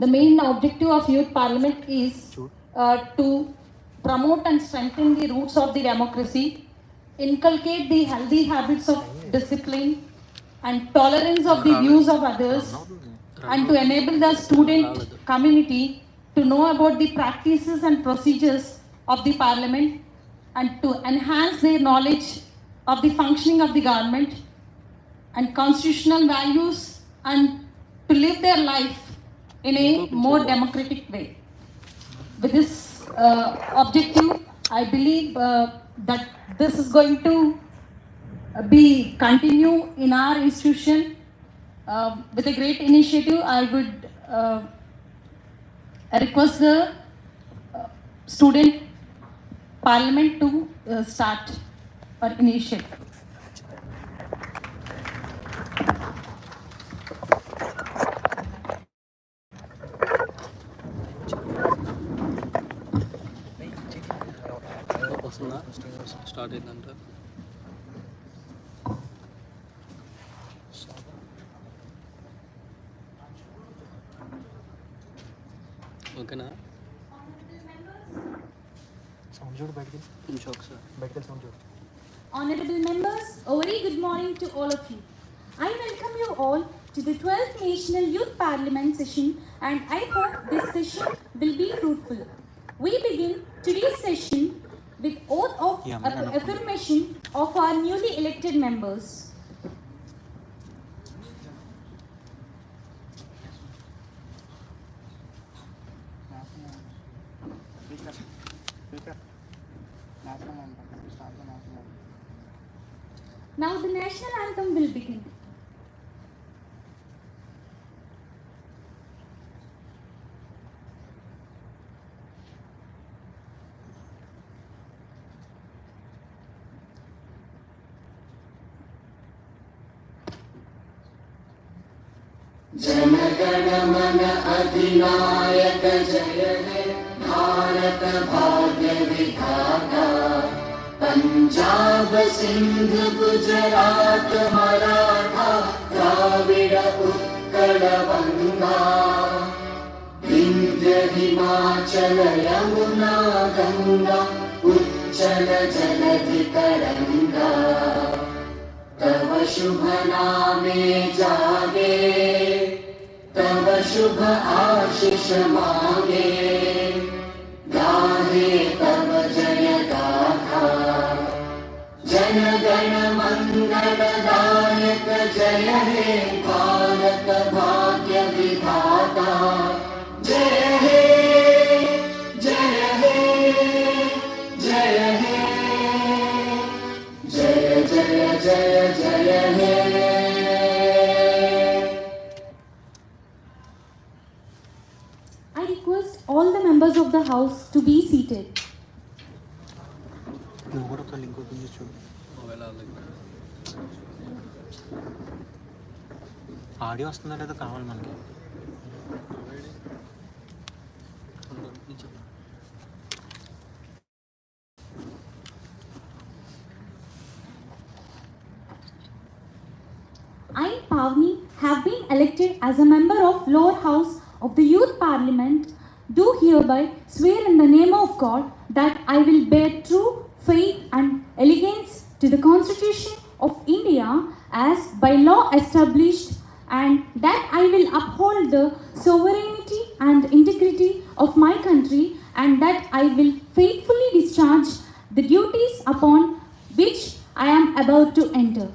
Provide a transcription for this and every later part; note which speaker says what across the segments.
Speaker 1: the main objective of youth parliament is to promote and strengthen the roots of the democracy, inculcate the healthy habits of discipline and tolerance of the views of others, and to enable the student community to know about the practices and procedures of the parliament, and to enhance their knowledge of the functioning of the government and constitutional values, and to live their life in a more democratic way. With this objective, I believe that this is going to be continue in our institution with a great initiative. I would request the student parliament to start or initiate.
Speaker 2: Start అయిందంట. ఓకేనా?
Speaker 3: Sound చూడు బయటికి.
Speaker 2: కొంచెం ఒకసారి
Speaker 3: బయటికి sound చూడు.
Speaker 4: Honorable members, a very good morning to all of you. I welcome you all to the 12th National Youth Parliament session, and I hope this session will be fruitful. We begin today's session with oath of affirmation of our newly elected members. Now the national anthem will begin.
Speaker 5: जनगण मन अधिनायक जय हे भारत भाग्य विधाता। पंजाब सिंध गुजरात मराठा द्राविड़ उत्कल गंगा। विंध्य हिमाचल यमुना गंगा उच्चल जलधि तरंगा। तव शुभ नामे जागे तव शुभ आशीष मांगे। गाहे तव जय गाथा जन गण मंगल दायक जय हे भारत भाग्य विधाता। जय हे जय हे जय हे जय जय जय जय हे।
Speaker 4: I request all the members of the house to be seated.
Speaker 3: నువ్వు కూడా ఒక లింక్ ఓపెన్ చేసి చూడు. ఆడియో వస్తుందా లేదా కావాలి మనకి.
Speaker 4: I, Pavni, have been elected as a member of lower house of the Youth Parliament, do hereby swear in the name of God that I will bear true faith and allegiance to the Constitution of India as by law established, and that I will uphold the sovereignty and integrity of my country, and that I will faithfully discharge the duties upon which I am about to enter.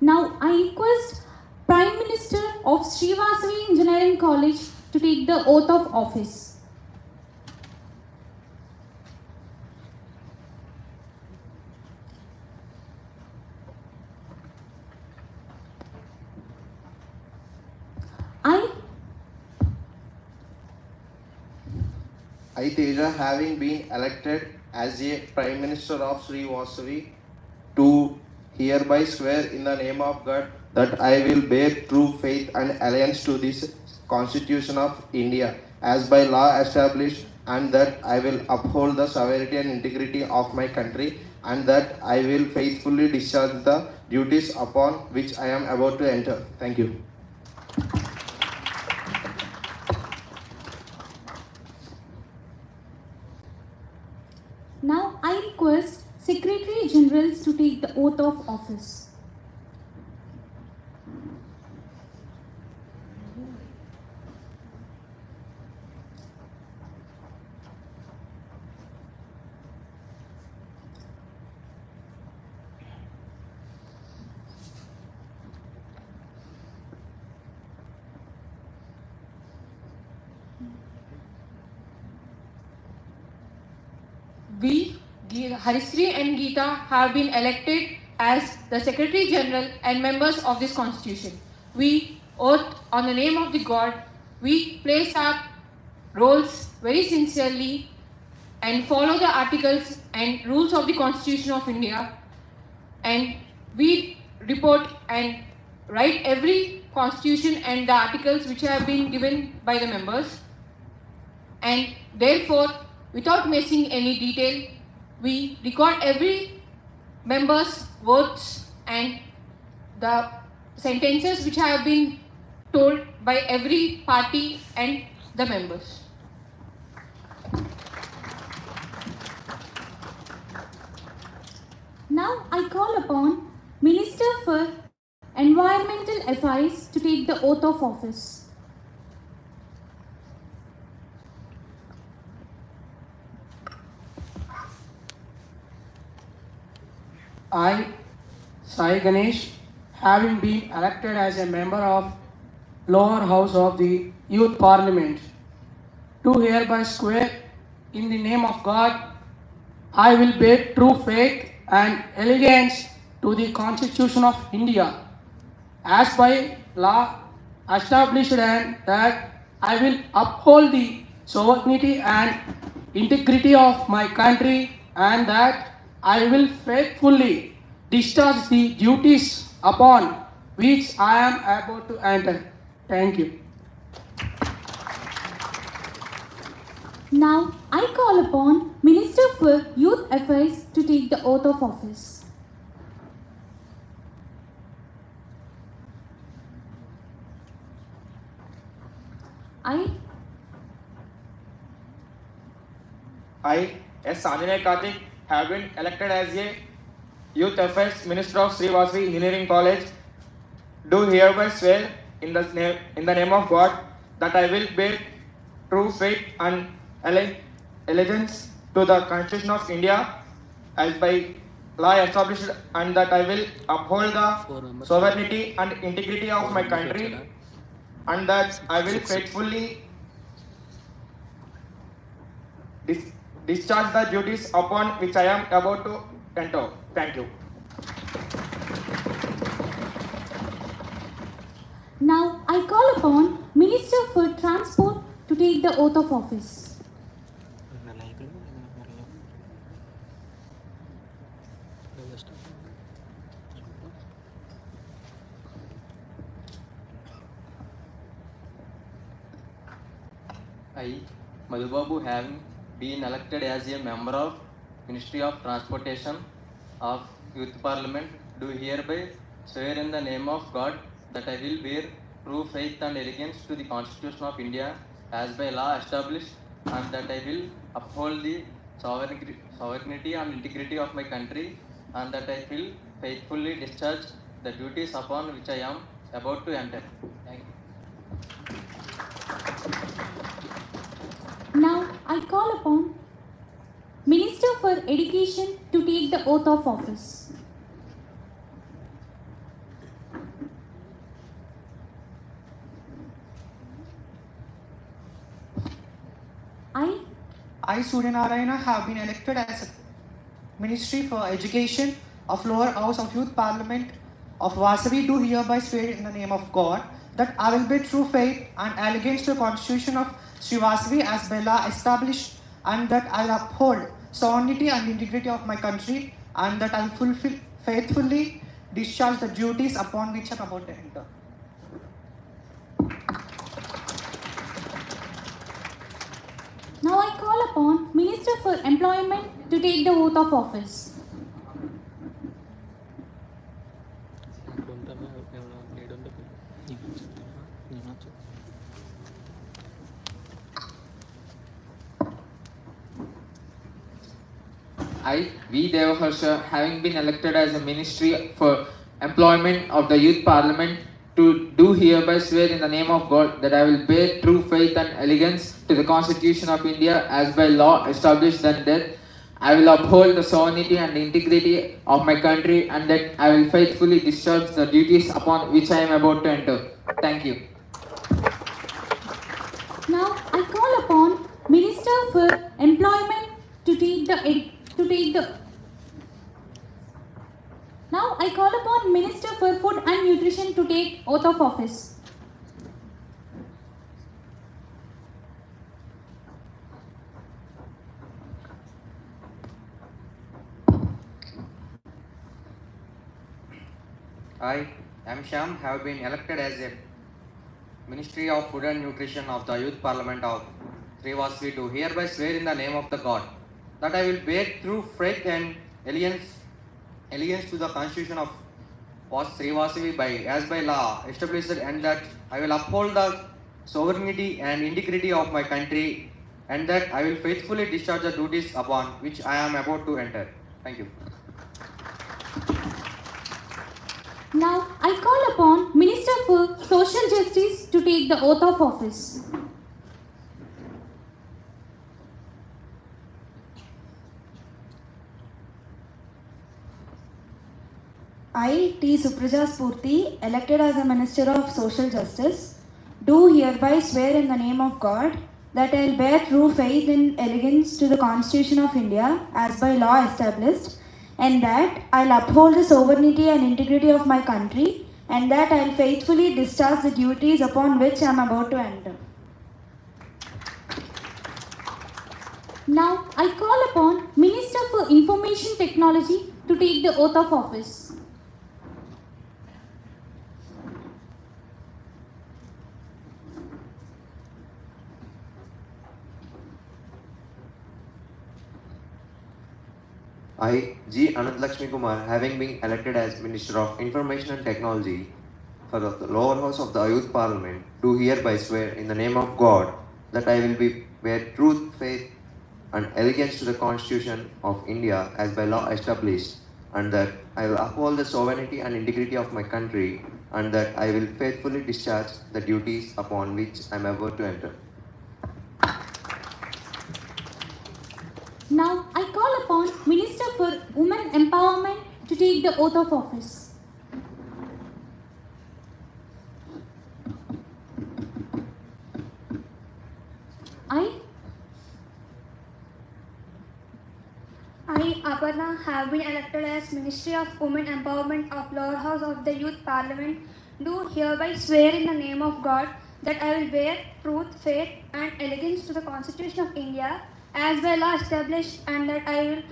Speaker 4: Now I request Prime Minister of Srivasavi Engineering College to take the oath of office.
Speaker 6: I, Teja, having been elected as a Prime Minister of Sri Vasavi, to hereby swear in the name of God that I will bear true faith and allegiance to this Constitution of India as by law established, and that I will uphold the sovereignty and integrity of my country, and that I will faithfully discharge the duties upon which I am about to enter. Thank you.
Speaker 4: Now I request Secretary Generals to take the oath of office.
Speaker 7: We, Harisri and Geeta, have been elected as the Secretary General and members of this Constitution. We oath on the name of the God. We place our roles very sincerely and follow the articles and rules of the Constitution of India. And we report and write every Constitution and the articles which have been given by the members. And therefore, without missing any detail, we record every member's words and the sentences which have been told by every party and the members.
Speaker 4: Now I call upon Minister for Environmental Affairs to take the oath of office.
Speaker 8: I, Sai Ganesh, having been elected as a member of lower house of the Youth Parliament, do hereby swear in the name of God, I will bear true faith and allegiance to the Constitution of India, as by law established, and that I will uphold the sovereignty and integrity of my country, and that I will faithfully discharge the duties upon which I am about to enter. Thank you.
Speaker 4: Now I call upon Minister for Youth Affairs to take the oath of office. I,
Speaker 9: S. Sanjay Karthik, have been elected as a Youth Affairs Minister of Sri Vasavi Engineering College, do hereby swear in the name of God that I will bear true faith and allegiance to the Constitution of India as by law established, and that I will uphold the sovereignty and integrity of my country, and that I will faithfully discharge the duties upon which I am about to enter. Thank you.
Speaker 4: now I call upon Minister for Transport to take the oath of office.
Speaker 10: I, Madhubabu, having been elected as a member of Ministry of Transportation of Youth Parliament, do hereby swear in the name of God that I will bear true faith and allegiance to the Constitution of India as by law established, and that I will uphold the sovereignty and integrity of my country, and that I will faithfully discharge the duties upon which I am about to enter. Thank you.
Speaker 4: Now I call upon Minister for Education to take the oath of office.
Speaker 11: I, Suryanarayana, have been elected as a Ministry for Education of Lower House of Youth Parliament of Vasavi, do hereby swear in the name of God that I will bear true faith and allegiance to the Constitution of Sri Vasavi as by law established, and that I will uphold sovereignty and integrity of my country, and that I will faithfully discharge the duties upon which I am about to enter.
Speaker 4: Now I call upon Minister for Employment to take the oath of office.
Speaker 9: I, V. Devaharsha, having been elected as a Ministry for Employment of the Youth Parliament, do hereby swear in the name of God that I will bear true faith and allegiance to the Constitution of India as by law established and that I will uphold the sovereignty and integrity of my country and that I will faithfully discharge the duties upon which I am about to enter. Thank you.
Speaker 4: Now I call upon Minister for Employment to take the Now I call upon Minister for Food and Nutrition to take oath of office.
Speaker 10: I, M. Sham, have been elected as a Ministry of Food and Nutrition of the Youth Parliament of Sri Vasavi do hereby swear in the name of the God that I will bear true faith and allegiance to the Constitution of Sri Vasavi as by law established and that I will uphold the sovereignty and integrity of my country and that I will faithfully discharge the duties upon which I am about to enter. Thank you.
Speaker 4: Now I call upon Minister for Social Justice to take the oath of office.
Speaker 12: I, T. Supraja Spurti, elected as a Minister of Social Justice, do hereby swear in the name of God that I will bear true faith and allegiance to the Constitution of India as by law established, and that I will uphold the sovereignty and integrity of my country, and that I will faithfully discharge the duties upon which I am about to enter.
Speaker 4: Now I call upon Minister for Information Technology to take the oath of office.
Speaker 13: I, G. Anant Lakshmi Kumar, having been elected as Minister of Information and Technology for the lower house of the Youth Parliament, do hereby swear in the name of God that I will bear truth, faith, and allegiance to the Constitution of India as by law established, and that I will uphold the sovereignty and integrity of my country, and that I will faithfully discharge the duties upon which I am about to enter.
Speaker 4: Now I call upon Minister for Women Empowerment to take the oath of office. I,
Speaker 14: Aparna, have been elected as Ministry of Women Empowerment of Lower House of the Youth Parliament, do hereby swear in the name of God that I will bear truth, faith, and allegiance to the Constitution of India as by law established, and that I will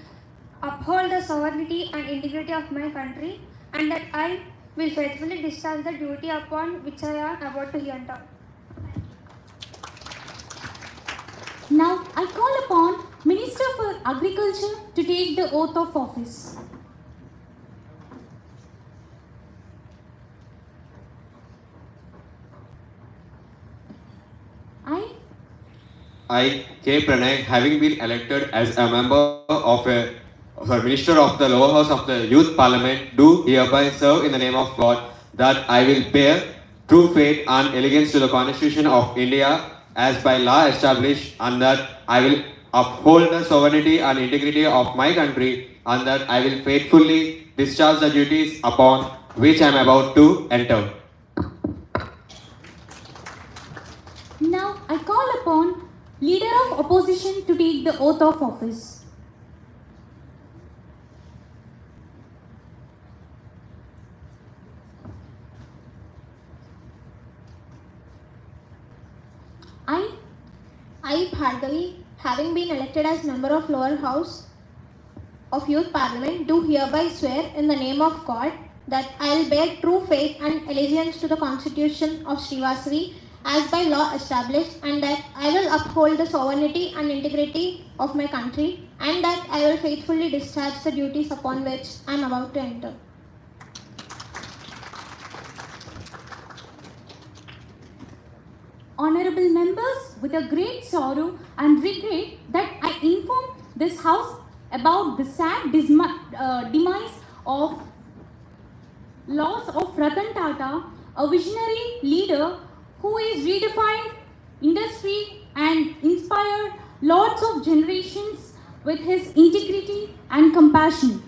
Speaker 14: uphold the sovereignty and integrity of my country, and that I will faithfully discharge the duty upon which I am about to enter.
Speaker 4: Now I call upon Minister for Agriculture to take the oath of office.
Speaker 15: I, K. Pranay, having been elected as a member of a Minister of the lower house of the Youth Parliament, do hereby serve in the name of God that I will bear true faith and allegiance to the Constitution of India as by law established, and that I will uphold the sovereignty and integrity of my country, and that I will faithfully discharge the duties upon which I am about to enter.
Speaker 4: Now I call upon Leader of Opposition to take the oath of office.
Speaker 14: I, Bhargavi, having been elected as member of Lower House of Youth Parliament, do hereby swear in the name of God that I will bear true faith and allegiance to the Constitution of Sri Vasavi as by law established, and that I will uphold the sovereignty and integrity of my country, and that I will faithfully discharge the duties upon which I am about to enter.
Speaker 4: Honorable members, with a great sorrow and regret that I inform this House about the sad demise of loss of Ratan Tata, a visionary leader who is redefined industry and inspired lots of generations with his integrity and compassion.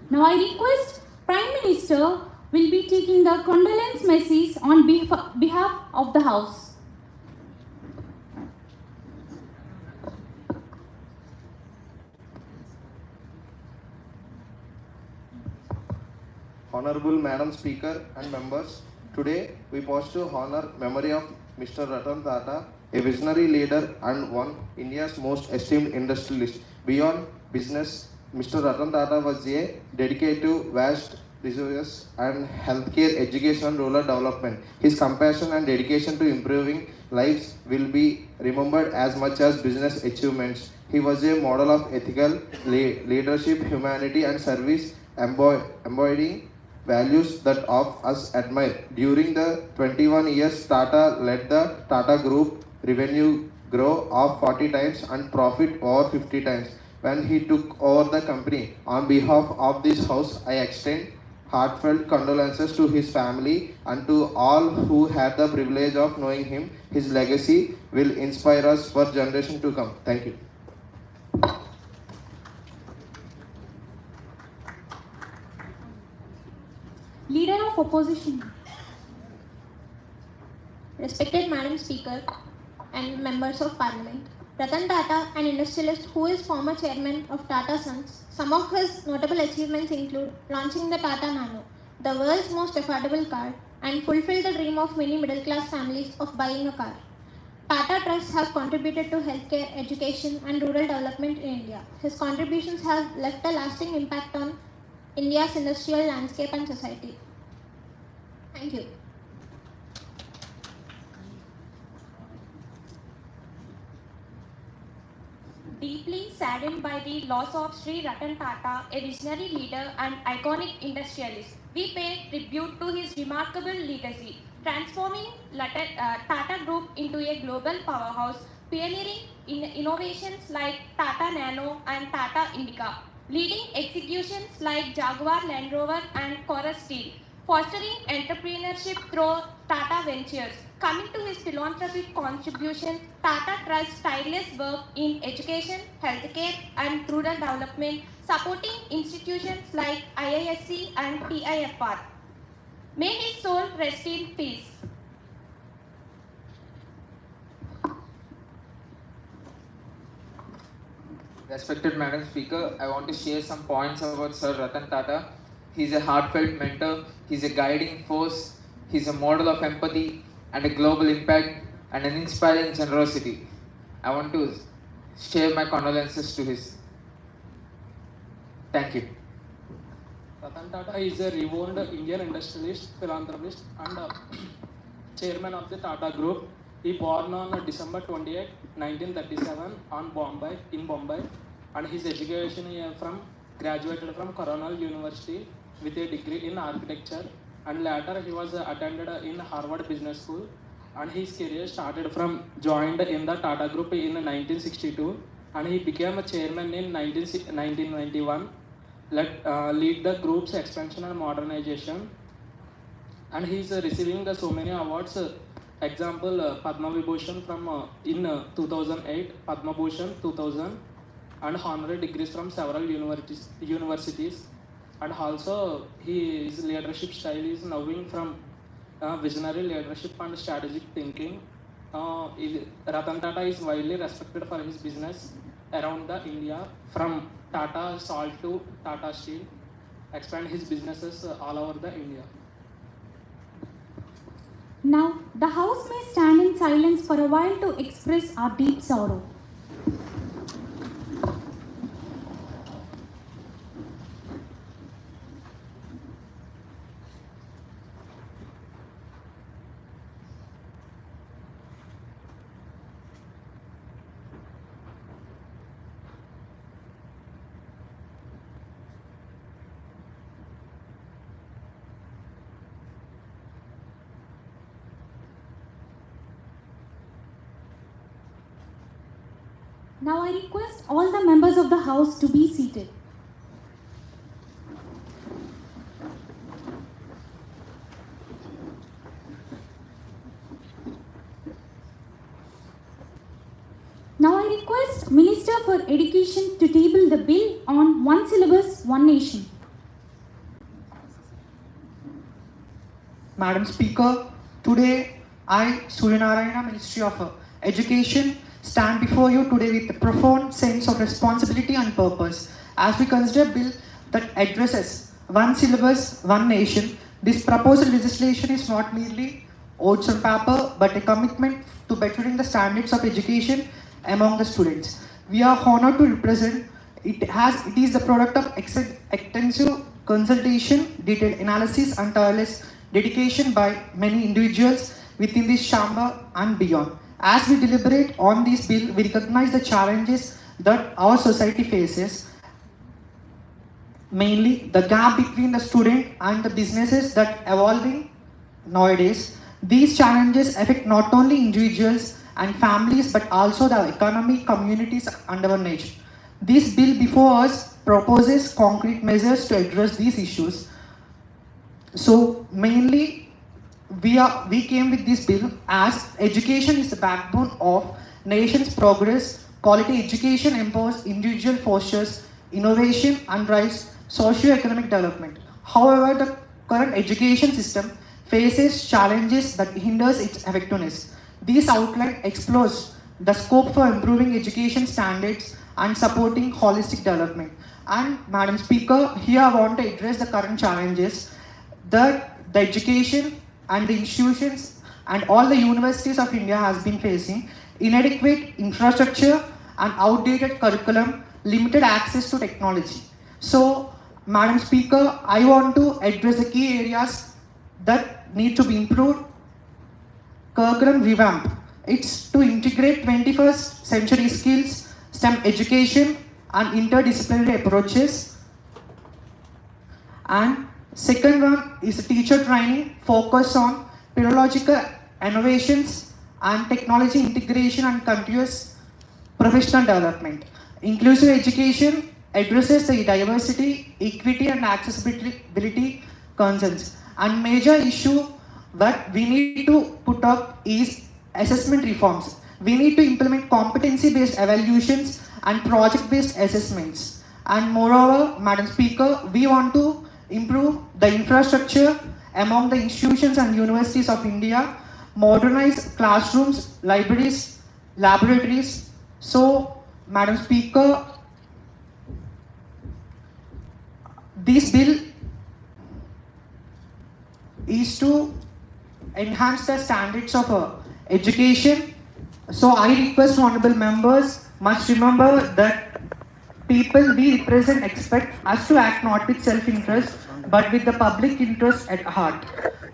Speaker 4: Now I request Prime Minister will be taking the condolence message on behalf of the House.
Speaker 6: Honorable Madam Speaker and members, today we pause to honor memory of Mr. Ratan Tata, a visionary leader and one India's most esteemed industrialist. Beyond business, Mr. Ratan Tata was a dedicated to vast resources and healthcare, education and rural development. His compassion and dedication to improving lives will be remembered as much as business achievements. He was a model of ethical leadership, humanity and service, embodying values that of us admire. During the 21 years, Tata led the Tata Group revenue grow of 40 times and profit over 50 times. When he took over the company, on behalf of this house, I extend heartfelt condolences to his family and to all who had the privilege of knowing him. His legacy will inspire us for generations to come. Thank you.
Speaker 4: Leader of Opposition.
Speaker 14: Respected Madam Speaker and members of Parliament, Ratan Tata, an industrialist who is former chairman of Tata Sons, some of his notable achievements include launching the Tata Nano, the world's most affordable car, and fulfilled the dream of many middle-class families of buying a car. Tata Trusts have contributed to healthcare, education, and rural development in India. His contributions have left a lasting impact on India's industrial landscape and society. Thank you.
Speaker 16: Deeply saddened by the loss of Sri Ratan Tata, a visionary leader and iconic industrialist, we pay tribute to his remarkable legacy, transforming Tata Group into a global powerhouse, pioneering in innovations like Tata Nano and Tata Indica, leading executions like Jaguar Land Rover and Chorus Steel, fostering entrepreneurship through Tata Ventures. Coming to his philanthropic contribution, Tata Trust's tireless work in education, healthcare and rural development, supporting institutions like IISc and PIFR. May his soul rest in peace.
Speaker 17: Respected Madam Speaker, I want to share some points about Sir Ratan Tata. He's a heartfelt mentor, he's a guiding force, he's a model of empathy and a global impact and an inspiring generosity. I want to share my condolences to his. Thank you.
Speaker 8: Ratan Tata is a renowned Indian industrialist, philanthropist and chairman of the Tata Group. He born on December 28, 1937 in Bombay, and his education graduated from Cornell University with a degree in architecture, and later he was attended in Harvard Business School, and his career joined in the Tata Group in 1962, and he became a chairman in 1991, lead the group's expansion and modernization, and he is receiving so many awards. Example, Padma Vibhushan in 2008, Padma Bhushan 2000, and honorary degrees from several universities. And also, his leadership style is knowing from visionary leadership and strategic thinking. Ratan Tata is widely respected for his business around the India, from Tata Salt to Tata Steel, expand his businesses all over the India.
Speaker 4: Now, the House may stand in silence for a while to express our deep sorrow. Now I request all the members of the House to be seated. request Minister for Education to table the bill on one syllabus, one nation.
Speaker 11: Madam Speaker, today I, Suryanarayana, Ministry of Education, stand before you today with a profound sense of responsibility and purpose. As we consider a bill that addresses one syllabus, one nation, this proposed legislation is not merely words on paper, but a commitment to bettering the standards of education among the students. We are honored to represent it. It is the product of extensive consultation, detailed analysis, and tireless dedication by many individuals within this chamber and beyond. As we deliberate on this bill, we recognize the challenges that our society faces, mainly the gap between the student and the businesses that evolving nowadays. These challenges affect not only individuals and families but also the economy, communities and our nation. This bill before us proposes concrete measures to address these issues. So mainly we came with this bill as education is the backbone of nation's progress. Quality education empowers individual, fosters innovation and drives socio-economic development. However, the current education system faces challenges that hinders its effectiveness. This outline explores the scope for improving education standards and supporting holistic development. And Madam Speaker, here I want to address the current challenges that the education and the institutions and all the universities of India has been facing: inadequate infrastructure and outdated curriculum, limited access to technology. So, Madam Speaker, I want to address the key areas that need to be improved. Curriculum revamp. It's to integrate 21st century skills, STEM education and interdisciplinary approaches. And second one is teacher training, focus on pedagogical innovations and technology integration and continuous professional development. Inclusive education addresses the diversity, equity and accessibility concerns. And major issue that we need to put up is assessment reforms. We need to implement competency-based evaluations and project-based assessments. And moreover, Madam Speaker, we want to improve the infrastructure among the institutions and universities of India, modernize classrooms, libraries, laboratories. So, Madam Speaker, this bill is to enhance the standards of education. So I request honorable members must remember that people we represent expect us to act not with self-interest but with the public interest at heart.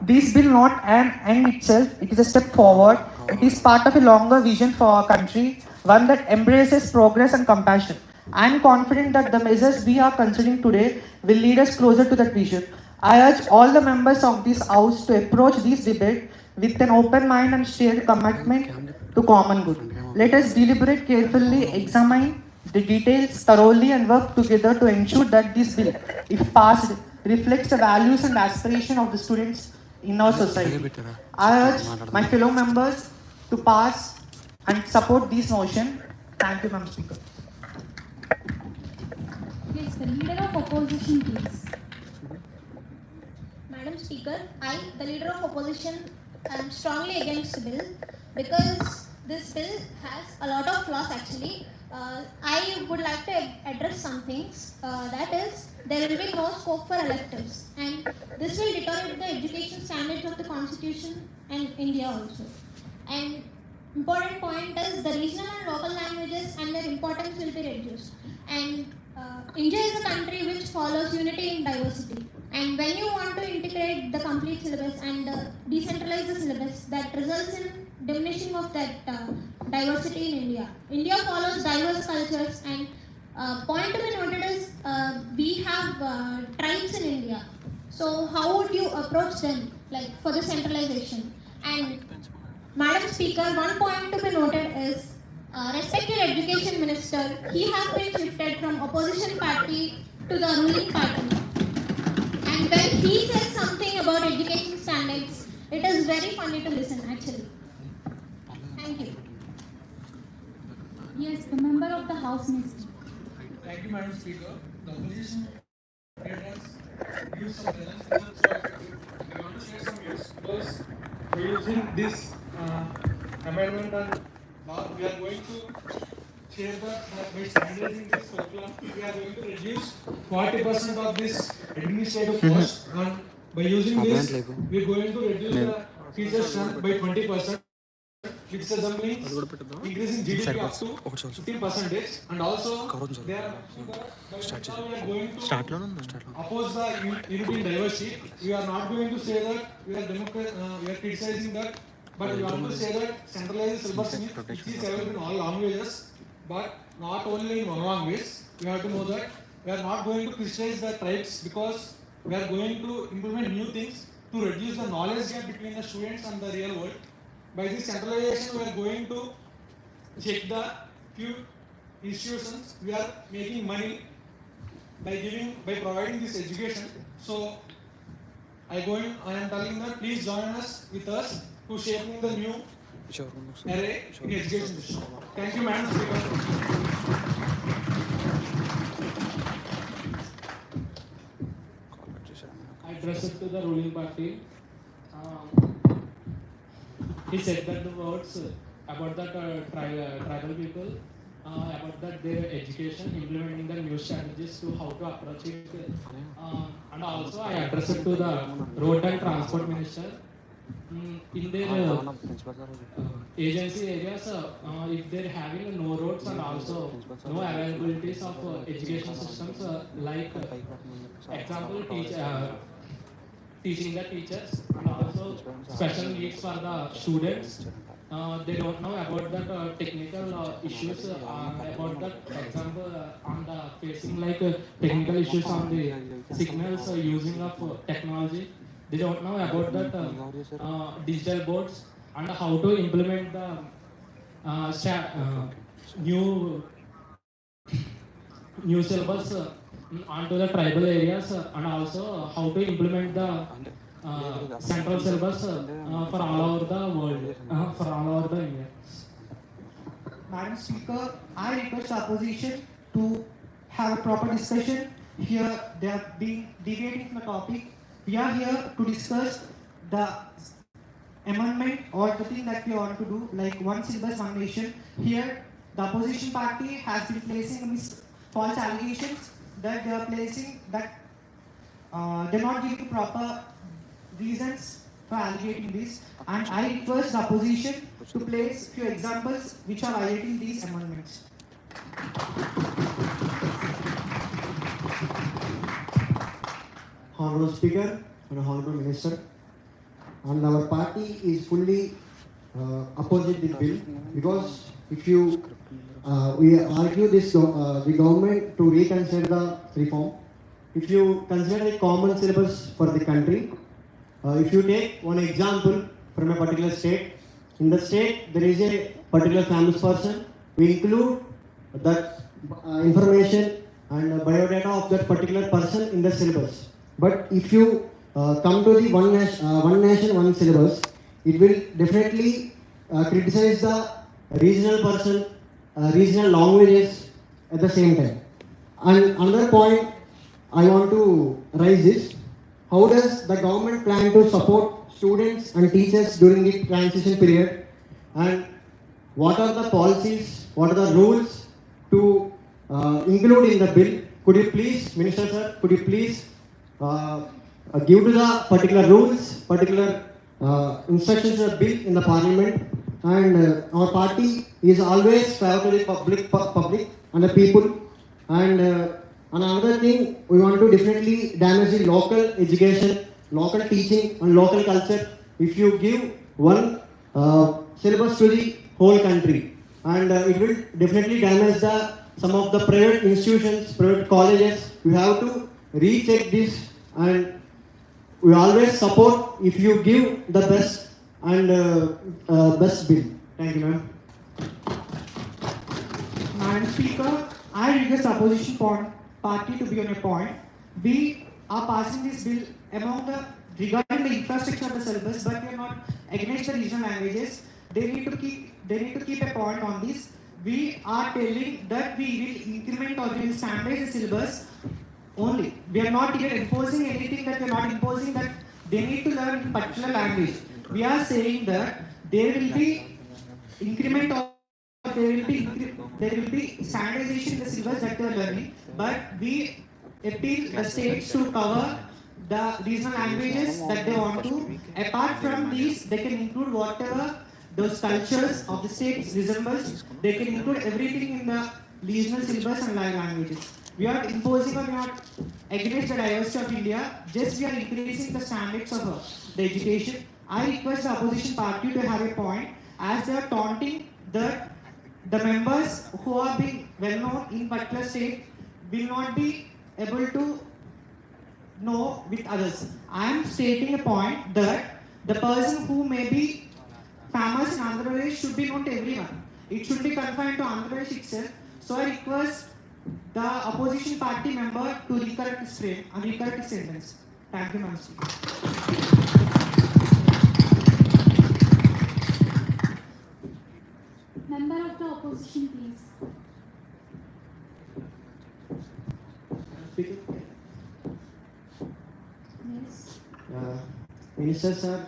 Speaker 11: This bill not an end itself, it is a step forward. It is part of a longer vision for our country, one that embraces progress and compassion. I am confident that the measures we are considering today will lead us closer to that vision. I urge all the members of this House to approach this debate with an open mind and shared commitment to common good. Let us deliberate carefully, examine the details thoroughly and work together to ensure that this bill, if passed, reflects the values and aspirations of the students in our society. I urge my fellow members to pass and support this motion. Thank you, Madam Speaker.
Speaker 4: Please, the leader of opposition, please.
Speaker 18: Madam Speaker, I, the leader of opposition, am strongly against the bill because this bill has a lot of flaws actually. I would like to address some things. That is, there will be no scope for electives, and this will deteriorate the education standards of the Constitution and India also. And important point is the regional and local languages and their importance will be reduced. And India is a country which follows unity in diversity. And when you want to integrate the complete syllabus and decentralize the syllabus, that results in diminishing of that diversity in India. India follows diverse cultures, and point to be noted is we have tribes in India. So how would you approach them, like for the centralization? And Madam Speaker, one point to be noted is respected education minister, he has been shifted from opposition party to the ruling party. And when he says something about education standards, it is very funny to listen actually. Thank you.
Speaker 4: Yes, the member of the House Ministry.
Speaker 19: Thank you, Madam Speaker. The opposition leaders give some balance in the throw effective. I want to share some views because by using this amendment and law, we are going to share by standardizing this curriculum, we are going to reduce 40% of this administrative cost, and by using this, we are going to reduce the teacher strength by 20%. Which means increasing GDP up to 15%, and also they are going to oppose the unity in diversity. We are not going to say that we are criticizing that, but we want to say that centralized syllabus which is available in all languages, but not only in one language. We have to know that we are not going to criticize the tribes because we are going to implement new things to reduce the knowledge gap between the students and the real world. By this centralization, we are going to check the few institutions. We are making money by providing this education. So I am telling that please join us with us to shaping the new array in education system. Thank you, Madam Speaker. I address it to the ruling party. He said that the words about that tribal people, about that their education, implementing the new strategies to how to approach it, and also I address it to the road and transport minister. In their agency areas, if they're having no roads and also no availabilities of education systems, like example teaching the teachers and also special needs for the students. They don't know about that technical issues about that example on the facing like technical issues on the signals using of technology. They don't know about that digital boards and how to implement the new syllabus onto the tribal areas and also how to implement the central syllabus for all over the world, for all over the India.
Speaker 11: Madam Speaker, I request the opposition to have a proper discussion. Here they are being deviating from the topic. We are here to discuss the amendment or the thing that we want to do, like one syllabus, one nation. Here the opposition party has been placing false allegations that they are placing that they're not giving proper reasons for allocating this, and I request the opposition to place few examples which are violating these amendments.
Speaker 20: Honorable Speaker and Honorable Minister, and our party is fully opposite the bill because if you we argue this the government to reconsider the reform. If you consider a common syllabus for the country, if you take one example from a particular state, in the state there is a particular famous person, we include that information and biodata of that particular person in the syllabus. But if you come to the one nation, one syllabus, it will definitely criticize the regional person, regional languages at the same time. And another point I want to raise is, how does the government plan to support students and teachers during the transition period, and what are the policies, what are the rules to include in the bill? Could you please, Minister Sir, could you please give to the particular rules, particular instructions of the bill in the parliament? And our party is always fair to the public and the people. And another thing, we want to definitely damage the local education, local teaching and local culture if you give one syllabus to the whole country. And it will definitely damage some of the private institutions, private colleges. You have to recheck this, and we always support if you give the best and best bill. Thank you, ma'am.
Speaker 11: Madam Speaker, I request the opposition party to be on a point. We are passing this bill regarding the infrastructure of the syllabus, but we are not against the regional languages. They need to keep a point on this. we are telling that we will increment or we will standardize the syllabus only. We are not even imposing anything, that we are not imposing that they need to learn in particular language. We are saying that there will be increment or there will be standardization in the syllabus that they are learning, but we appeal the states to cover the regional languages that they want to. Apart from these, they can include whatever those cultures of the states resembles. They can include everything in the regional syllabus and languages. We are imposing or not against the diversity of India, just we are increasing the standards of the education. I request the opposition party to have a point, as they are taunting that the members who are being well known in particular state will not be able to know with others. I am stating a point that the person who may be famous in Andhra Pradesh should be known to everyone. It should be confined to Andhra Pradesh itself. So I request the opposition party member to recorrect his frame and recorrect his sentence. Thank you, Madam Speaker.
Speaker 4: Member of the opposition, please. Yes.
Speaker 20: Minister sir,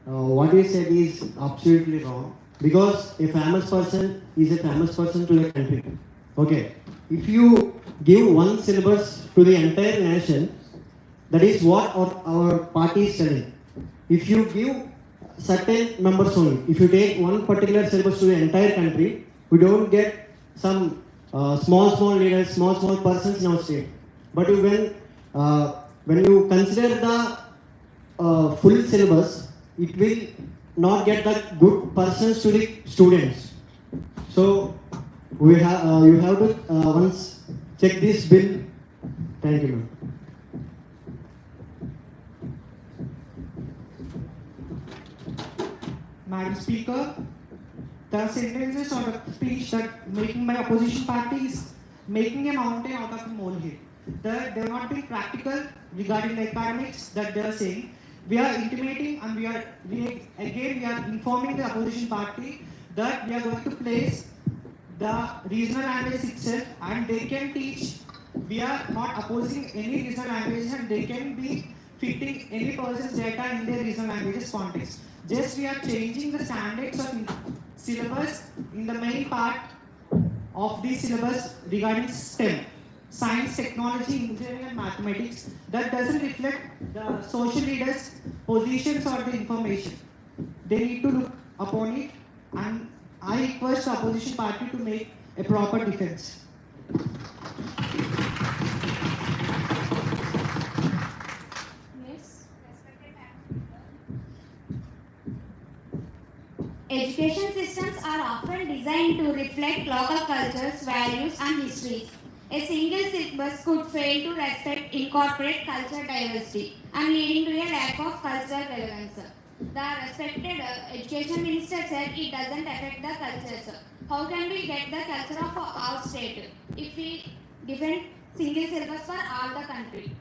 Speaker 20: what you said is absolutely wrong, because a famous person is a famous person to the country. Okay, if you give one syllabus to the entire nation, that is what our party is telling. If you give certain members only, if you take one particular syllabus to the entire country, we don't get some small leaders, small persons in our state. But when you consider the full syllabus, it will not get the good persons to the students. So you have to once check this bill. Thank you, ma'am.
Speaker 11: Madam Speaker, the sentences or the speech that making by opposition party is making a mountain out of a molehill. They are not being practical regarding the academics that they are saying. We are intimating and we are informing the opposition party that we are going to place the regional language itself and they can teach. We are not opposing any regional languages and they can be fitting any person's data in their regional languages context. Just we are changing the standards of syllabus in the main part of the syllabus regarding STEM, science, technology, engineering and mathematics. That doesn't reflect the social leaders' positions or the information. They need to look upon it, and I request the opposition party to make a proper defense.
Speaker 14: Education systems are often designed to reflect local cultures, values and histories. A single syllabus could fail to respect, incorporate cultural diversity and leading to a lack of cultural relevance. The respected education minister said it doesn't affect the cultures. How can we get the culture of our state if we defend single syllabus for all the country?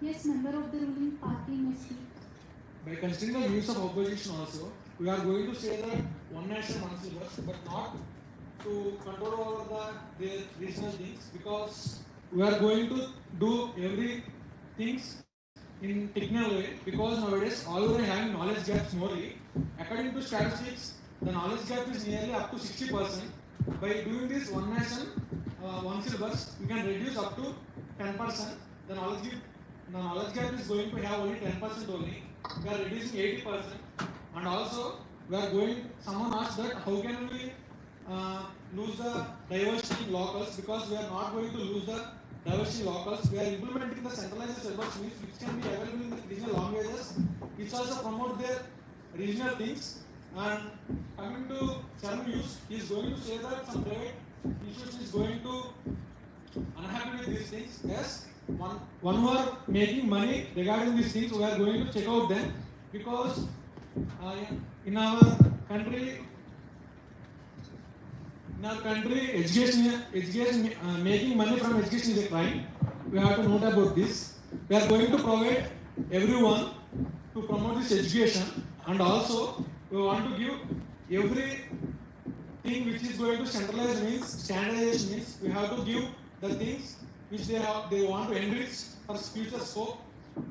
Speaker 4: Yes, member of the ruling party may speak.
Speaker 19: By considering the views of opposition also, we are going to say that one nation, one syllabus, but not to control over the regional things, because we are going to do every things in technical way, because nowadays all we are having knowledge gaps morely. According to statistics, the knowledge gap is nearly up to 60%. By doing this one nation, one syllabus, we can reduce up to 10%. The knowledge gap is going to have only 10% only. We are reducing 80%. And also, we are going, someone asked that how can we lose the diversity in locals, because we are not going to lose the diversity in locals. We are implementing the centralized syllabus which can be available in the regional languages, which also promote their regional things. And coming to Chairman Hughes, he is going to say that some private institution is going to unhappy with these things. Yes, one who are making money regarding these things, we are going to check out them, because in our country, education making money from education is a crime. We have to note about this. We are going to provide everyone to promote this education, and also we want to give everything which is going to centralize means standardization means we have to give the things which they want to enrich for future scope.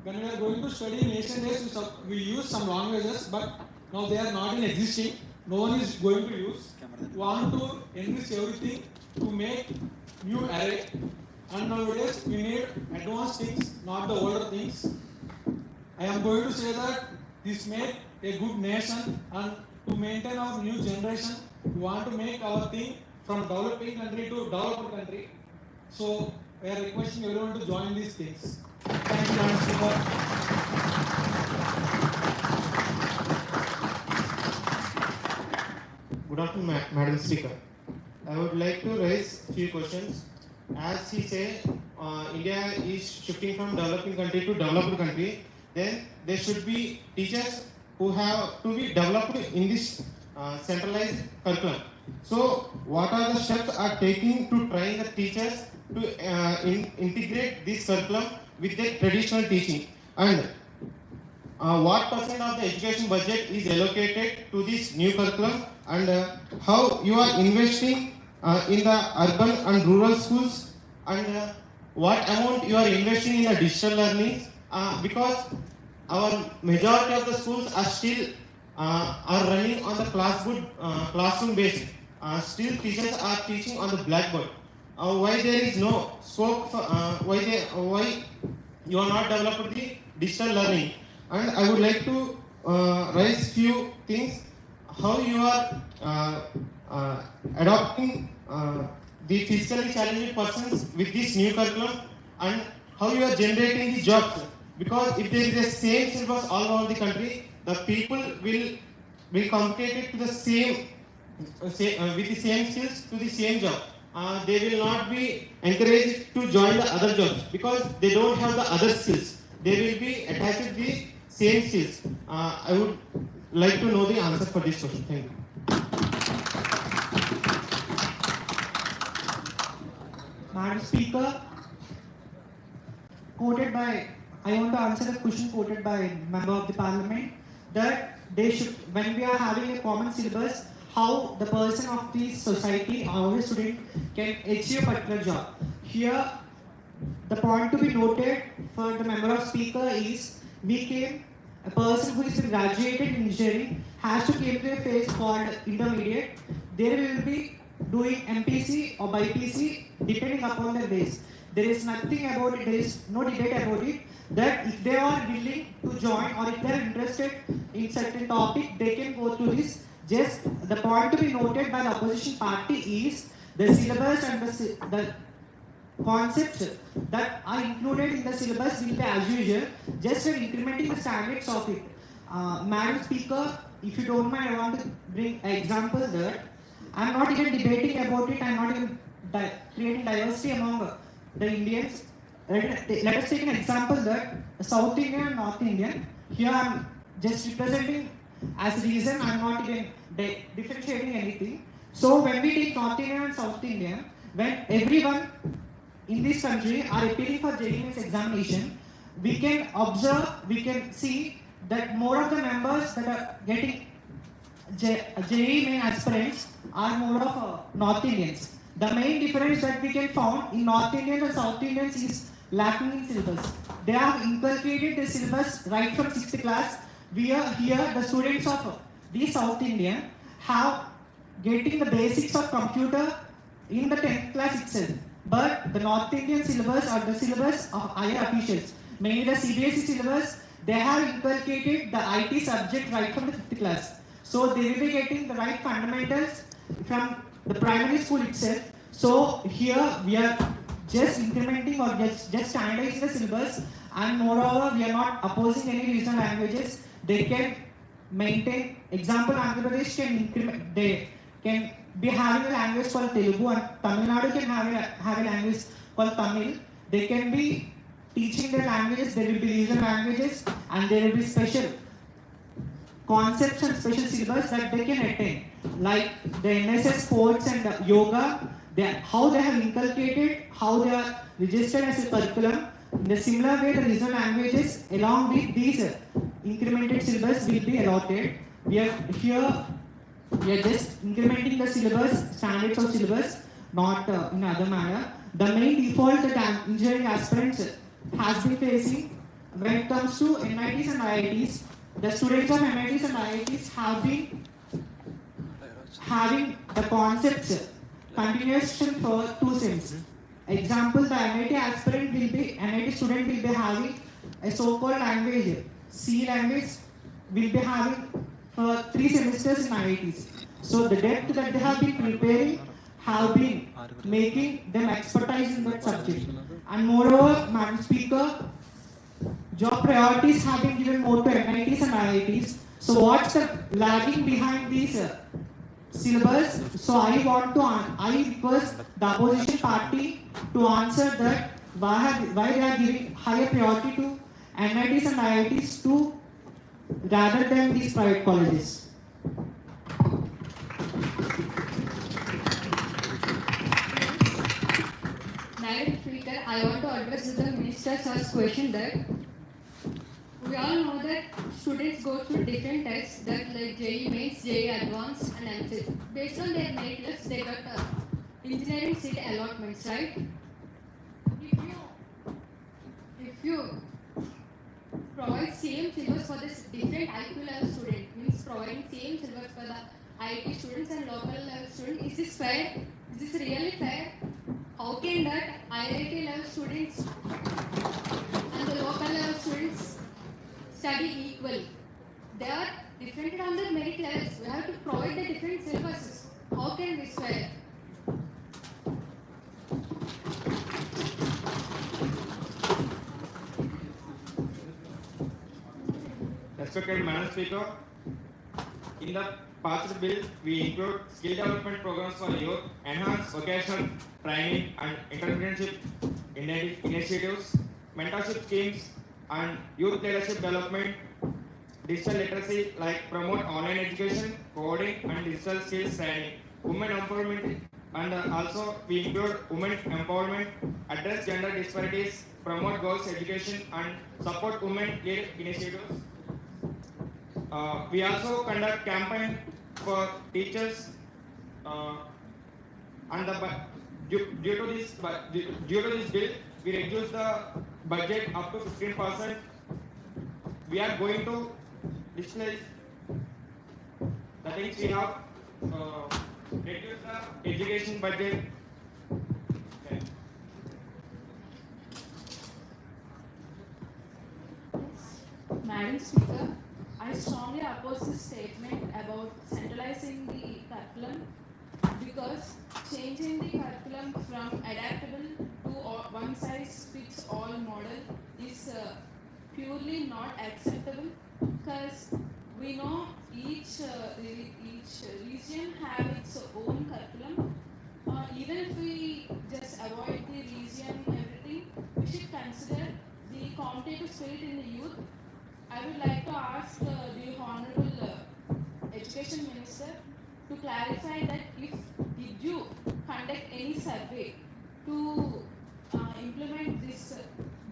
Speaker 19: When we are going to study in ancient days, we use some languages, but now they are not in existing. No one is going to use. We want to enrich everything to make new array. And nowadays we need advanced things, not the older things. I am going to say that this make a good nation, and to maintain our new generation, we want to make our thing from developing country to developed country. So we are requesting everyone to join these things. Thank you, Madam Speaker.
Speaker 21: Good afternoon, Madam Speaker. I would like to raise a few questions. As he said, India is shifting from developing country to developed country. Then there should be teachers who have to be developed in this centralized curriculum. So, what are the steps are taking to train the teachers to integrate this curriculum with the traditional teaching? And what percent of the education budget is allocated to this new curriculum? And how you are investing in the urban and rural schools? And what amount you are investing in the digital learning? Because our majority of the schools are still are running on the classroom based. Still teachers are teaching on the blackboard. Why there is no scope for, why you are not developing the digital learning? And I would like to raise few things. How you are adopting the physically challenged persons with this new curriculum, and how you are generating the jobs. Because if there is a same syllabus all over the country, the people will be competed to the same with the same skills to the same job. They will not be encouraged to join the other jobs because they don't have the other skills. They will be attached to the same skills. I would like to know the answer for this question. Thank you.
Speaker 11: Madam Speaker, I want to answer the question quoted by a member of the parliament that they should, when we are having a common syllabus, how the person of the society or the student can achieve a particular job. Here, the point to be noted for the member of speaker is a person who is graduated in engineering has to came to a phase called intermediate. They will be doing MPC or BPC depending upon their base. There is nothing about it, there is no debate about it, that if they are willing to join or if they are interested in certain topic, they can go through this. Just the point to be noted by the opposition party is the syllabus and the concepts that are included in the syllabus will be as usual, just incrementing the standards of it. Madam Speaker, if you don't mind, I want to bring an example that I am not even debating about it, I am not even creating diversity among the Indians. Let us take an example that South Indian and North Indian. Here I am just representing as reason, I am not even differentiating anything. So when we take North Indian and South Indian, when everyone in this country are appealing for JEE examination, we can observe, we can see that more of the members that are getting JEE main aspirants are more of North Indians. The main difference that we can found in North Indians and South Indians is lacking in syllabus. They have inculcated the syllabus right from 6th class. We are here, the students of the South Indian have getting the basics of computer in the 10th class itself. But the North Indian syllabus or the syllabus of higher officials, mainly the CBSE syllabus, they have inculcated the IT subject right from the 5th class. So they will be getting the right fundamentals from the primary school itself. So here we are just incrementing or just standardizing the syllabus, and moreover we are not opposing any regional languages. They can maintain, example Andhra Pradesh can increment, they can be having a language called Telugu, and Tamil Nadu can have a language called Tamil. They can be teaching their languages, there will be regional languages, and there will be special concepts and special syllabus that they can attain, like the NSS sports and the yoga, how they have inculcated, how they are registered as a curriculum. In the similar way, the regional languages along with these incremented syllabus will be allotted. We are just incrementing the syllabus, standards of syllabus, not in other manner. The main default that engineering aspirants has been facing when it comes to MITs and IITs, the students of MITs and IITs have been having the concepts continuation for 2 sems. Example, the MIT student will be having a so-called language, C language will be having for 3 semesters in IITs. So the depth that they have been preparing have been making them expertise in that subject. And moreover, Madam Speaker, job priorities have been given more to MITs and IITs. So what's the lagging behind these syllabus? So I request the opposition party to answer that why they are giving higher priority to MITs and IITs rather than these private colleges.
Speaker 1: Madam Speaker, I want to address the minister's question that we all know that students go through different tests that like JEE Mains, JEE Advanced and MCET. Based on their merit lists, they got engineering seat allotments, right? If you provide same syllabus for this different IQ level student, means providing same syllabus for the IT students and local level students, is this fair? Is this really fair? How can that IIT level students and the local level students study equal? They are different on their merit levels. We have to provide the different syllabuses. How can this fair?
Speaker 9: Respected Madam Speaker, in the passed bill, we include skill development programs for youth, enhanced vocational training and internship initiatives, mentorship schemes, and youth leadership development, digital literacy like promote online education, coding, and digital skills training, women empowerment, and also we include women empowerment, address gender disparities, promote girls' education, and support women-led initiatives. We also conduct campaign for teachers, and due to this bill, we reduce the budget up to 15%. We are going to digitalize the things we have, reduce the education budget. Okay.
Speaker 22: Madam Speaker, I strongly oppose this statement about centralizing the curriculum because changing the curriculum from adaptable to one-size-fits-all model is purely not acceptable because we know each region have its own curriculum. Even if we just avoid the region everything, we should consider the competitive spirit in the youth. I would like to ask the Honorable Education Minister to clarify that did you conduct any survey to implement this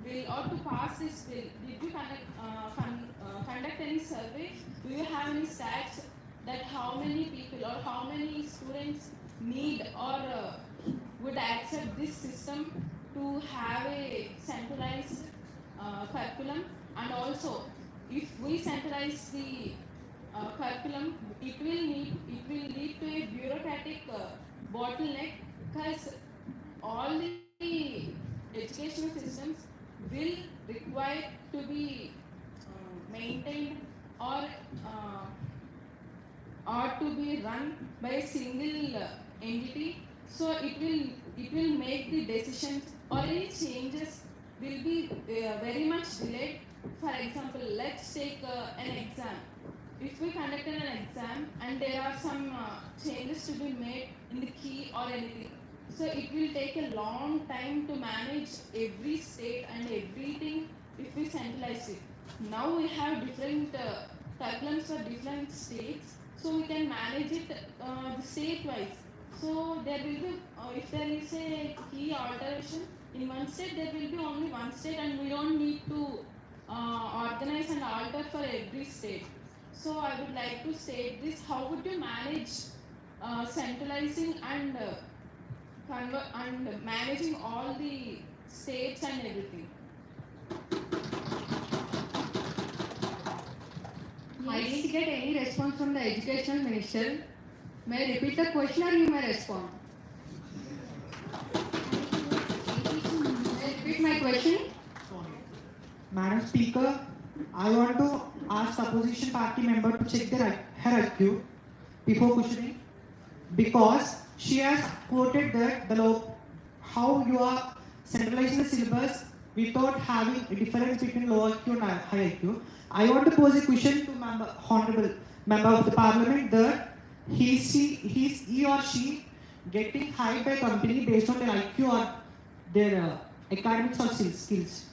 Speaker 22: bill or to pass this bill? Did you conduct any survey? Do you have any stats that how many people or how many students need or would accept this system to have a centralized curriculum? And also, if we centralize the curriculum, it will lead to a bureaucratic bottleneck because all the educational systems will require to be maintained or to be run by a single entity. So it will make the decisions or any changes will be very much delayed. For example, let's take an exam. If we conducted an exam and there are some changes to be made in the key or anything, so it will take a long time to manage every state and everything if we centralize it. Now we have different curriculums for different states, so we can manage it state-wise. So there will be, if there is a key alteration in one state, there will be only one state, and we don't need to organize and alter for every state. So I would like to state this: how would you manage centralizing and managing all the states and everything?
Speaker 1: I didn't get any response from the educational minister. May I repeat the question or you may respond? May I repeat my question?
Speaker 11: Madam Speaker, I want to ask the opposition party member to check her IQ before questioning, because she has quoted that the law, how you are centralizing the syllabus without having a difference between low IQ and high IQ. I want to pose a question to honorable member of the parliament that he or she getting hired by company based on their IQ or their academics or skills.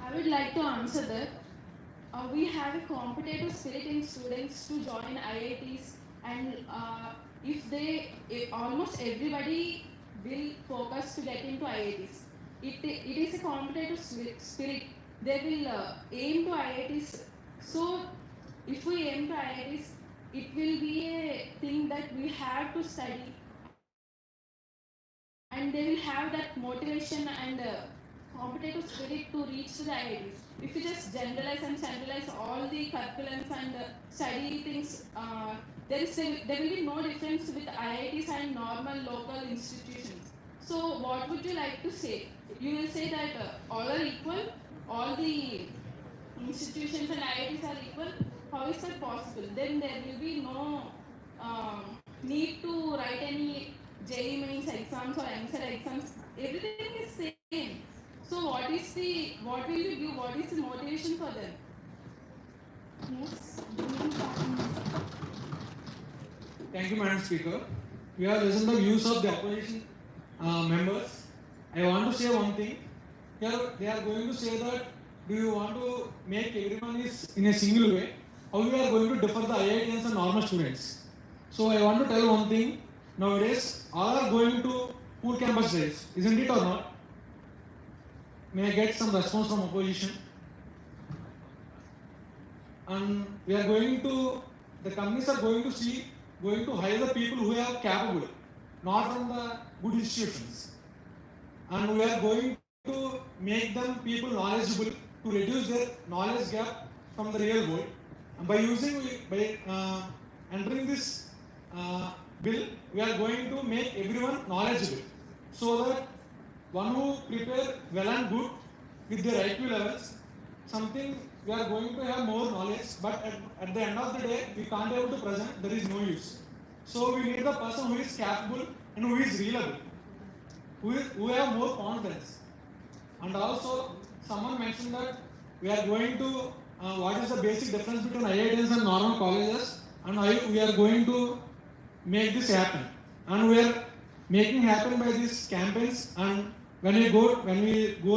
Speaker 22: I would like to answer that. We have a competitive spirit in students to join IITs, and if almost everybody will focus to get into IITs. It is a competitive spirit. They will aim to IITs. So if we aim to IITs, it will be a thing that we have to study, and they will have that motivation and competitive spirit to reach to the IITs. If you just generalize and centralize all the curriculums and study things, there will be no difference with IITs and normal local institutions. So what would you like to say? You will say that all are equal, all the institutions and IITs are equal. How is that possible? Then there will be no need to write any JEE mains exams or MCET exams. Everything is same. So what will you do? What is the motivation for them? Yes.
Speaker 19: Thank you, Madam Speaker. We have listened to the views of the opposition members. I want to say one thing. Here they are going to say that, do you want to make everyone is in a single way? How you are going to differ the IITians and normal students? So I want to tell one thing. Nowadays, all are going to poor campus days, isn't it or not? May I get some response from opposition? And we are going to, the companies are going to hire the people who are capable, not from the good institutions. And we are going to make them people knowledgeable to reduce their knowledge gap from the real world. And by entering this bill, we are going to make everyone knowledgeable, so that one who prepare well and good with their IQ levels, something we are going to have more knowledge, but at the end of the day, we can't be able to present, there is no use. So we need the person who is capable and who is reliable, who have more confidence. And also, someone mentioned that we are going to, what is the basic difference between IITs and normal colleges, and we are going to make this happen. And we are making happen by these campaigns. And when we go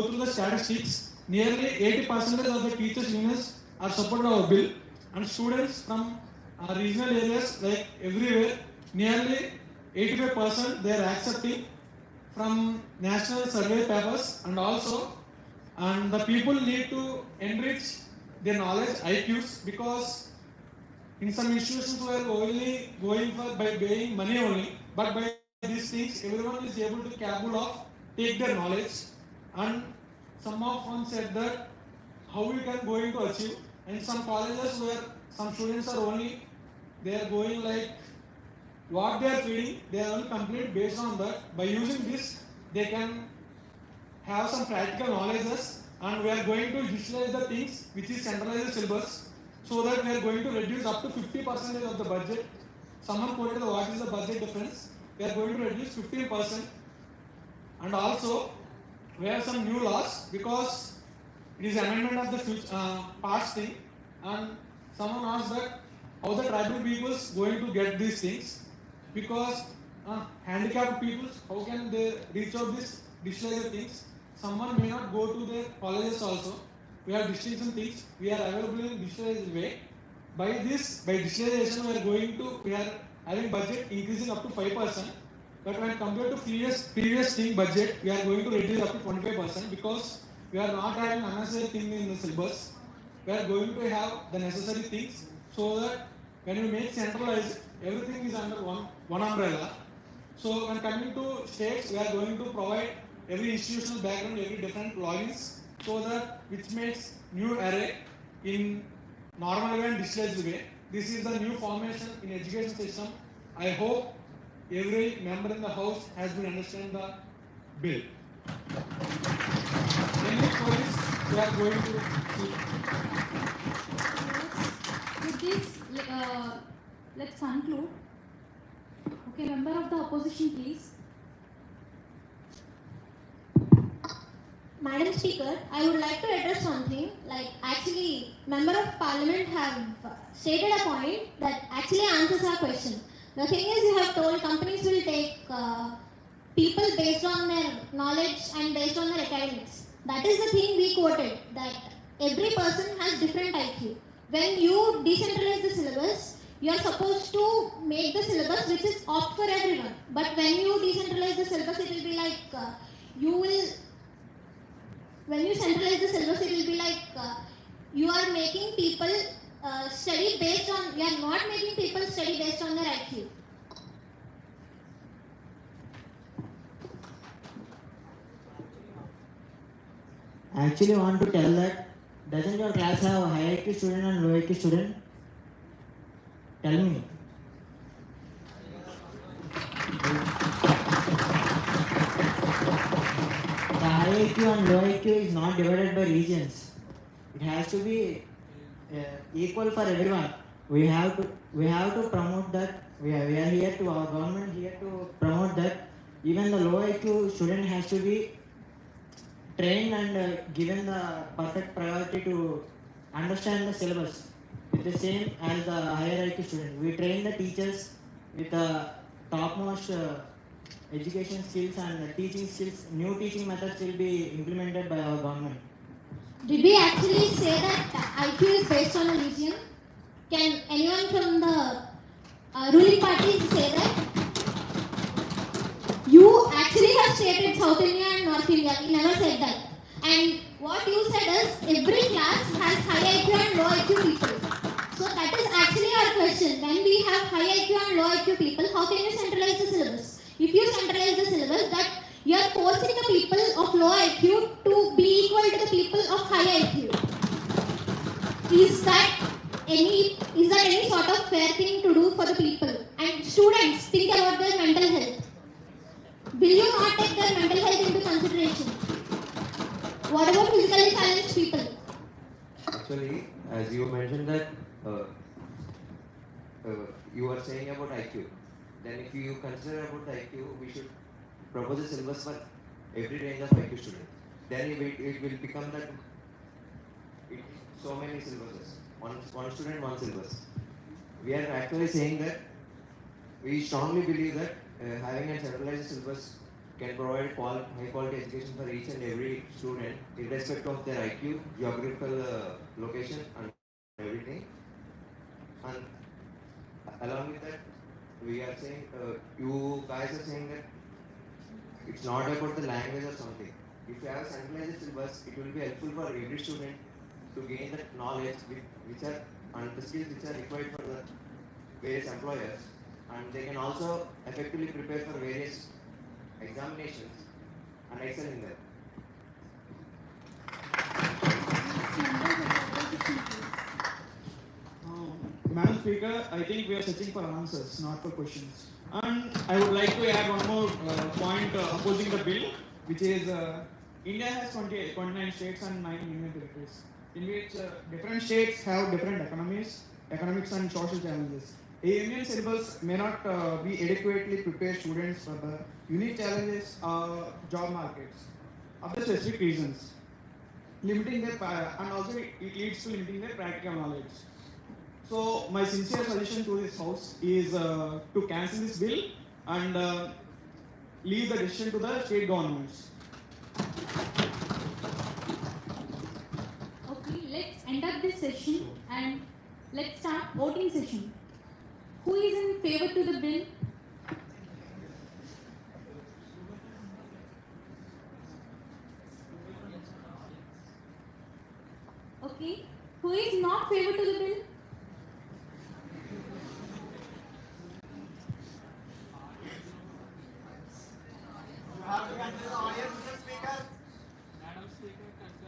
Speaker 19: through the statistics, nearly 80% of the teachers' unions are supporting our bill, and students from regional areas like everywhere, nearly 85% they are accepting from national survey papers, and the people need to enrich their knowledge IQs, because in some institutions we are only going for by paying money only, but by these things everyone is able to capable of take their knowledge. And some of them said that how we can going to achieve, and some colleges where some students are only, they are going like what they are feeding, they are only complete based on that. By using this, they can have some practical knowledges, and we are going to digitalize the things which is centralized syllabus, so that we are going to reduce up to 50% of the budget. Someone quoted what is the budget difference. We are going to reduce 15%. And also, we have some new laws, because it is amendment of the past thing, and someone asked that how the tribal peoples going to get these things, because handicapped people, how can they reach out this digitalized things? Someone may not go to their colleges also. We have digitalization things. We are available in digitalized way. By digitalization, we are having budget increasing up to 5%. But when compared to previous thing budget, we are going to reduce up to 25% because we are not having unnecessary thing in the syllabus. We are going to have the necessary things so that when we make centralized, everything is under one umbrella. So when coming to states, we are going to provide every institutional background, every different logins, so that which makes new array in normal way and digitalized way. This is the new formation in education system. I hope every member in the house has been understand the bill. Any queries we are going to see.
Speaker 4: With this, let's conclude. Okay, member of the opposition, please.
Speaker 18: Madam Speaker, I would like to address something. Like, actually, member of parliament have stated a point that actually answers our question. The thing is, you have told companies will take people based on their knowledge and based on their academics. That is the thing we quoted, that every person has different IQ. When you decentralize the syllabus, you are supposed to make the syllabus which is opt for everyone. But when you decentralize the syllabus, it will be like when you centralize the syllabus, it will be like you are making people study based on, you are not making people study based on their IQ.
Speaker 2: I actually want to tell that, doesn't your class have a high IQ student and low IQ student? Tell me. The high IQ and low IQ is not divided by regions. It has to be equal for everyone. We have to promote that. We are here to, our government here to promote that. Even the low IQ student has to be trained and given the perfect priority to understand the syllabus with the same as the higher IQ student. We train the teachers with the topmost education skills and teaching skills. New teaching methods will be implemented by our government.
Speaker 18: Did we actually say that IQ is based on a region? Can anyone from the ruling party say that? You actually have stated South India and North India. You never said that. And what you said is every class has high IQ and low IQ people. So that is actually our question. When we have high IQ and low IQ people, how can you centralize the syllabus? If you centralize the syllabus, that you are forcing the people of low IQ to be equal to the people of high IQ. Is that any sort of fair thing to do for the people? And students, think about their mental health. Will you not take their mental health into consideration? What about physically challenged people?
Speaker 13: Actually, as you mentioned that you are saying about IQ, then if you consider about the IQ, we should propose a syllabus for every range of IQ student. Then it will become that so many syllabuses. One student, one syllabus. We are actually saying that we strongly believe that having a centralized syllabus can provide high quality education for each and every student, irrespective of their IQ, geographical location, and everything. And along with that, we are saying, you guys are saying that it's not about the language or something. If you have a centralized syllabus, it will be helpful for every student to gain the knowledge and the skills which are required for the various employers, and they can also effectively prepare for various examinations and excel in them.
Speaker 19: Madam Speaker, I think we are searching for answers, not for questions. And I would like to add one more point opposing the bill, which is India has 29 states and 9 union territories, in which different states have different economics and social challenges. A union syllabus may not be adequately prepared students for the unique challenges of job markets of the specific reasons, limiting their and also it leads to limiting their practical knowledge. So my sincere suggestion to this house is to cancel this bill
Speaker 3: and leave the decision to the state governments.
Speaker 4: Okay, let's end up this session and let's start voting session. Who is in favor to the bill? Okay, who is not favor to the bill?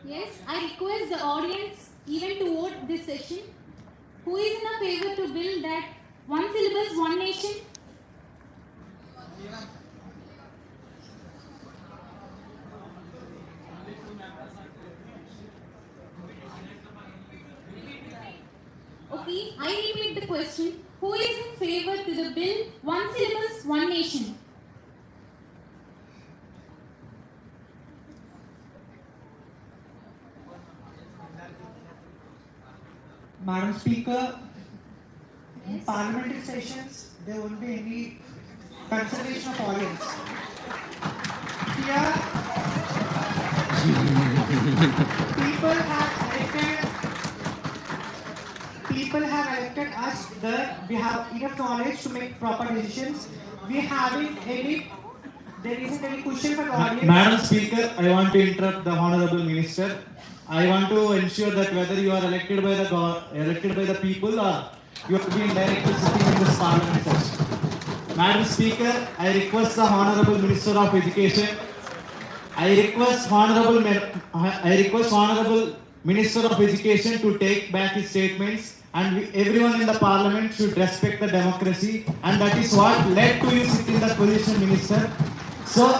Speaker 4: Yes, I request the audience even to vote this session. Who is in a favor to bill that one syllabus, one nation? Okay, I repeat the question. Who is in favor to the bill one syllabus, one nation?
Speaker 11: Madam Speaker, in parliamentary sessions, there won't be any consultation of audience. Here, people have elected us that we have enough knowledge to make proper decisions. There isn't any question for the audience.
Speaker 21: Madam Speaker, I want to interrupt the Honorable Minister. I want to ensure that whether you are elected by the people or you have been directly sitting in this parliament session. Madam Speaker, I request the Honorable Minister of Education. I request Honorable Minister of Education to take back his statements, and everyone in the parliament should respect the democracy, and that is what led to you sit in that position, Minister. So,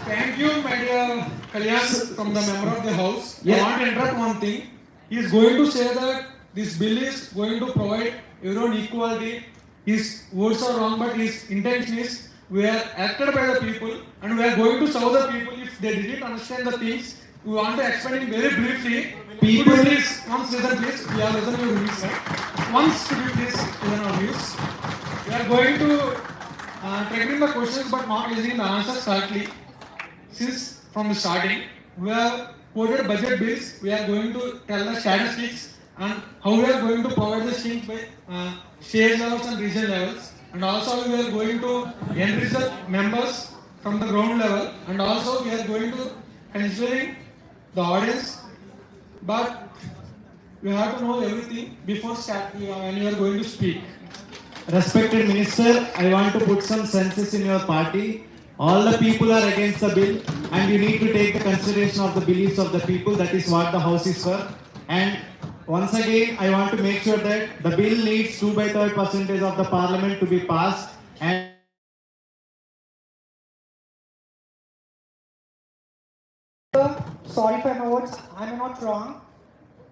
Speaker 3: thank you, my dear Kalyan, from the member of the House.
Speaker 21: Yeah.
Speaker 3: I want to interrupt one thing. He is going to say that this bill is going to provide everyone equality. His words are wrong, but his intention is we are acted by the people and we are going to serve the people. If they didn't understand the things, we want to explain it very briefly.
Speaker 21: People,
Speaker 3: please, once listen please. We are listening to your views, sir. Once could you please listen our views. We are going to taking the questions but not listening the answers correctly. Since from the starting, we have quoted budget bills, we are going to tell the statistics and how we are going to provide the schemes by state levels and regional levels. And also we are going to enrich the members from the ground level, and also we are going to considering the audience. But you have to know everything before when you are going to speak.
Speaker 21: respected Minister, I want to put some senses in your party. All the people are against the bill, and you need to take the consideration of the beliefs of the people. That is what the House is for. And once again, I want to make sure that the bill needs 2/3% of the Parliament to be passed. And
Speaker 11: Sorry for my words, I'm not wrong.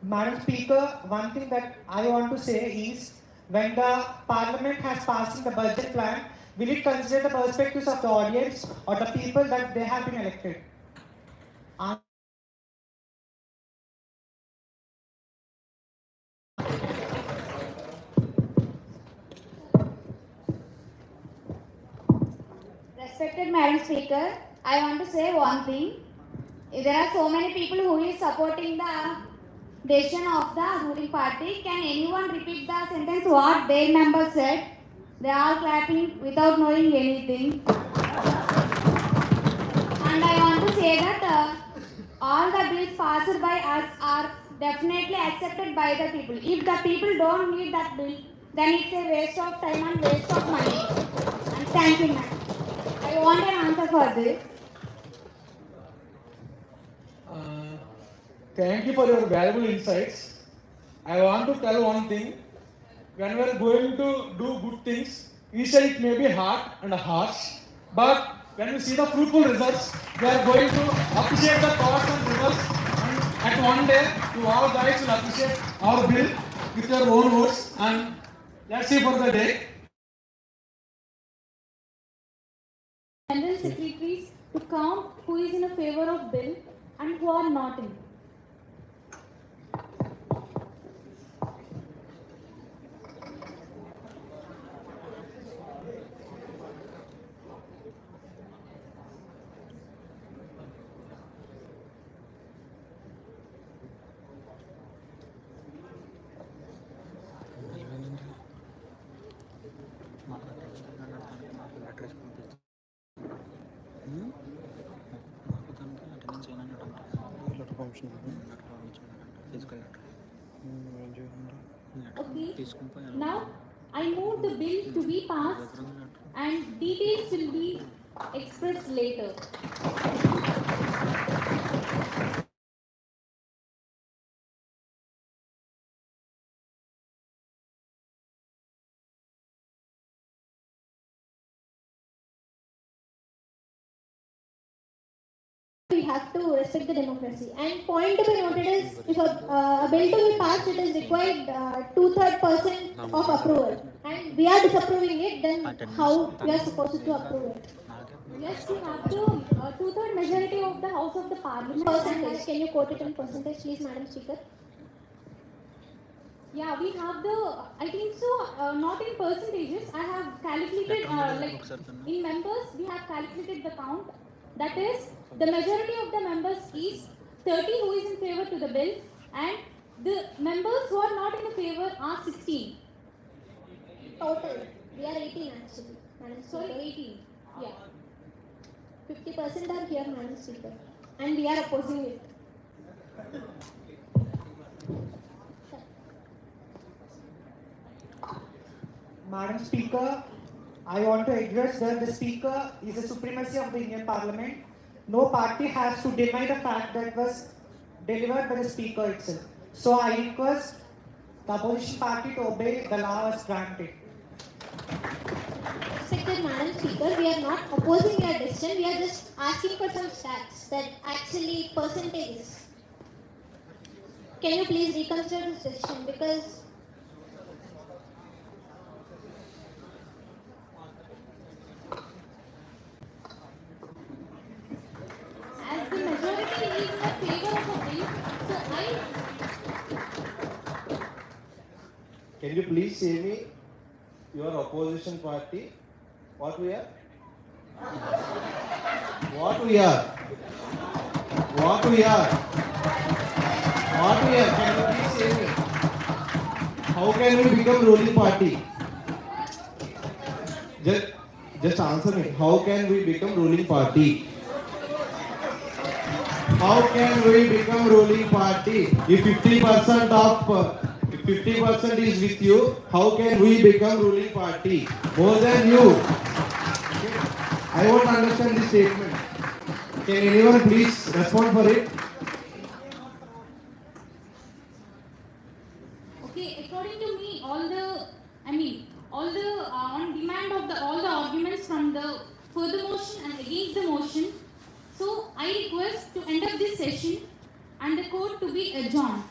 Speaker 11: Madam Speaker, one thing that I want to say is, when the Parliament has passed the budget plan, will it consider the perspectives of the audience or the people that they have been elected?
Speaker 14: Respected Madam Speaker, I want to say one thing. There are so many people who is supporting the decision of the ruling party. Can anyone repeat the sentence what their member said? They are clapping without knowing anything. And I want to say that all the bills passed by us are definitely accepted by the people. If the people don't need that bill, then it's a waste of time and waste of money. And thank you, ma'am. I want an answer for this.
Speaker 3: Thank you for your valuable insights. I want to tell one thing. When we are going to do good things, initially it may be hard and harsh, but when we see the fruitful results, we are going to appreciate the cost and results, and at one day, you all guys will appreciate our bill with your own votes, and let's see for the day.
Speaker 4: General secretaries to count who is in a favor of bill and who are not in. Okay. Now I move the bill to be passed and details will be expressed later.
Speaker 18: We have to respect the democracy. And point to be noted is, if a bill to be passed, it is required 2/3% of approval. And we are disapproving it, then how we are supposed to approve it?
Speaker 4: Yes, we have to two-third majority of the House of the Parliament.
Speaker 18: Percentage. Can you quote it in percentage, please, Madam Speaker?
Speaker 4: Yeah, we have the, I think so, not in percentages. I have calculated, like in members, we have calculated the count. That is, the majority of the members is 30 who is in favor to the bill, and the members who are not in the favor are 16.
Speaker 18: Total. We are 18 actually, Madam Speaker.
Speaker 4: Sorry, 18. Yeah.
Speaker 18: 50% are here, Madam Speaker. And we are opposing it.
Speaker 11: Madam Speaker, I want to address that the Speaker is the supremacy of the Indian Parliament. No party has to deny the fact that was delivered by the Speaker itself. So I request the opposition party to obey the law as granted.
Speaker 18: Respected Madam Speaker, we are not opposing your decision. We are just asking for some stats that actually percentages. Can you please reconsider this decision? Because
Speaker 4: As the majority is in the favor of the bill, so I.
Speaker 21: Can you please say me your opposition party? What we are? What we are? What we are? What we are? Can you please say me? How can we become ruling party? Just answer me. How can we become ruling party? How can we become ruling party? If 50% is with you, how can we become ruling party? More than you. Okay. I won't understand this statement. Can anyone please respond for it?
Speaker 4: Okay, according to me, all the on demand of all the arguments from the for the motion and against the motion. So I request to end up this session and the court to be adjourned.